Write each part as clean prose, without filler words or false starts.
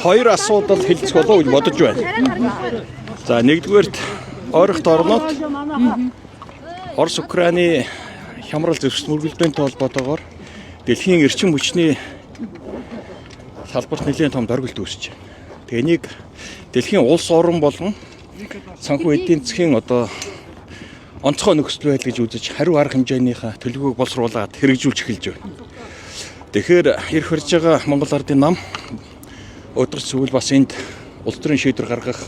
хоёр асуудал хэлцэх болов уу бодож байна. За нэгдүгээрт ойролт орнод Орос Украины хямрал зэвсэг мөргөлдөөнтэй холбоотойгоор дэлхийн эрчим хүчний салбарт нэлээд том дөрвөлт үүсэж байна. Тэгээ энийг дэлхийн улс орн болон санхүү эдийн засгийн онцгой нөхцөл байдал гэж үзэж хариу арга хэмжээнийхээ төлөвлөгөөг боловсруулад хэрэгжүүлж эхэлж байна. Тэгэхээр ирэх хүрж байгаа Монгол Ардын нам өдөр сүүл бас энд улс төрийн шийдвэр гаргах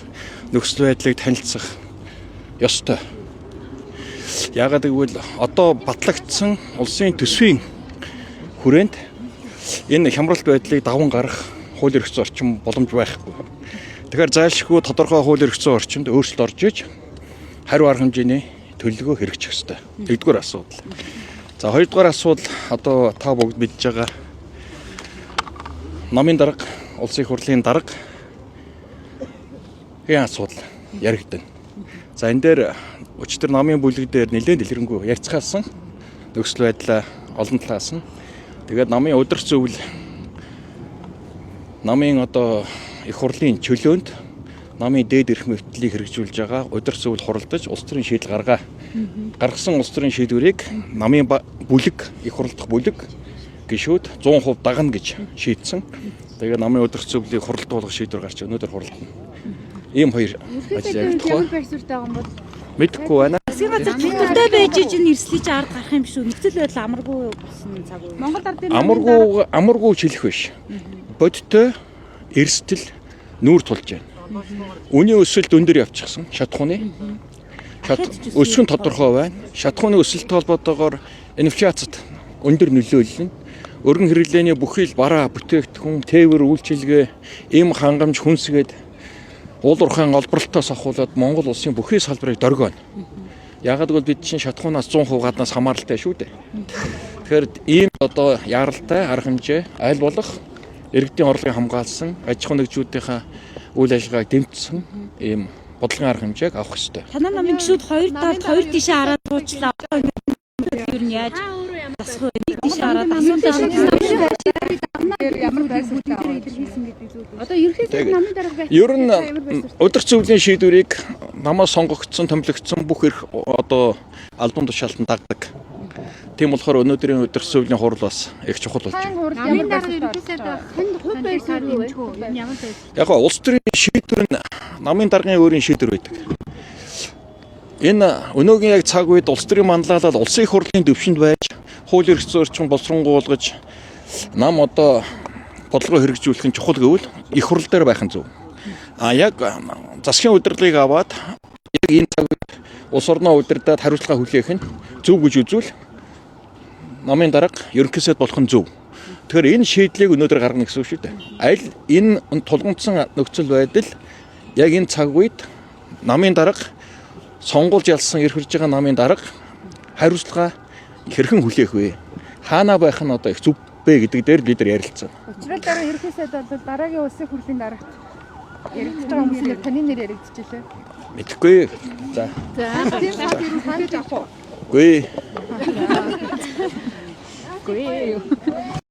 нөхцөл байдлыг танилцах ёстой. Яагаад гэвэл одоо батлагдсан улсын төсвийн хүрээнд энэ хямралт байдлыг даван гарах хууль эрх зүйн орчин боломж байхгүй. Тэгэхээр зайлшгүй тодорхой хууль эрх зүйн орчинд өөрчлөлт орж иж хариу арга хэмжээний төлөвлөгөө хэрэгжих ёстой. Нэгдүгээр асуудал. За хоёрдугаар асуудал одоо та бүгд мэдж байгаа намын дарга, улсын их хурлын дарга хэн асуудал яригдана. За энэ дээр өчтөр намын бүлэг дээр нэлээд дэлгэрэнгүй ярьцгаасан нөхцөл байдлаа олон талаас нь тэгээд намын өдөр зөвл намын их хурлын чөлөөнд намын дээд эрх мэдлийг хэрэгжүүлж байгаа өдөр зөвл хуралдаж улс төрийн шийдэл гаргасан улс төрийн шийдвэрийг намын бүлэг их хурлдах бүлэг гишүүд 100% дагна гэж шийдсэн. Тэгээд намын өдөр зөвлийг хуралдуулах шийдвэр гарч өнөөдөр хуралдана. Ийм хоёр ажил явагдах ба. Мэдхгүй байна. Засгийн газар чөлөөтэй байж ийн эрслэж ард гарах юм шүү. Нөхцөл байдал амаргүй болсон цаг үе. Монгол ардын амаргүй хэлэх биш. Бодтой эрсдэл нүүр тулж байна. Үний өсөлт өндөр явчихсан шатхууны. Өсгөн тодорхой байна. Шатхууны өсөлттэй холбоотойгоор инфляцид өндөр нөлөөлөл нь өргөн хэрэглээний бүхий л бараа бүтээгдэхүүн, тээвэр үйлчилгээ, эм хангамж хүнсгээд уул уурхайн олборлолтоос ахуулаад Монгол улсын бүхий салбарыг дөргөөнө. Яагаад гэвэл бид чинь шатхуунаас 100% гаднаас хамааралтай шүү дээ. Тэгэхээр ийм яаралтай арга хэмжээ аль болох иргэдийн орлогыг хамгаалсан, аж ахуй нэгжүүдийнхээ үйл ажиллагааг дэмжсэн ийм бодлогын арга хэмжээг авах ёстой. Танай намын гишүүд хоёр талд хоёр тишээ хараад уучлаа. Юу нь яаж засах вэ? Нэг тишээ хараад ямар байсалтай одоо ерөнхийдөө намын дарга байх. Ер нь өдөр зөвлийн шийдвэрийг намаас сонгогдсон, томилогдсон бүх эрх албан тушаалтан дагдаг. Тийм болохоор өнөөдрийн өдөр зөвлийн хурал бас их чухал болж байна. Намын дарга ерөнхийдөө ханд хувь байсаар ямар байсал. Яг улс төрийн шийдвэр нь намын даргын өөрийн шийдвэр байдаг. Энэ өнөөгийн яг цаг үед улс төрийн манлайлал улсын их хурлын дэвшинд байж хууль эрх зүйн орчин боловсронгуулгаж нам бодлогоо хэрэгжүүлэх нь чухал гэвэл их хурл дээр байх нь зөв. Яг засгийн удирдлагыг аваад яг энэ цаг үед улс орноо удирдаад хариуцлага хүлээх нь зөв гэж үзвэл намын дарга ерөнхийсэд болох нь зөв. Тэгэхээр энэ шийдлийг өнөөдөр гаргана гэсэн үг шүү дээ. Аль энэ тулгамдсан нөхцөл байдал яг энэ цаг үед намын дарга сонгуулж ялсан ирэх хүрж байгаа намын дарга хариуцлага хэрхэн хүлээх вэ? Хаана байх нь их зөв бэ гэдэг дээр бид нар ярилцсан. Учрал дараа ерөнхийсэд бол дараагийн улсын хурлын дарагт яригдж байгаа хүмүүсээр таны нэр яригдчихлээ. Мэдэхгүй. За. Тийм хааж авах уу? Гүй. Гүй.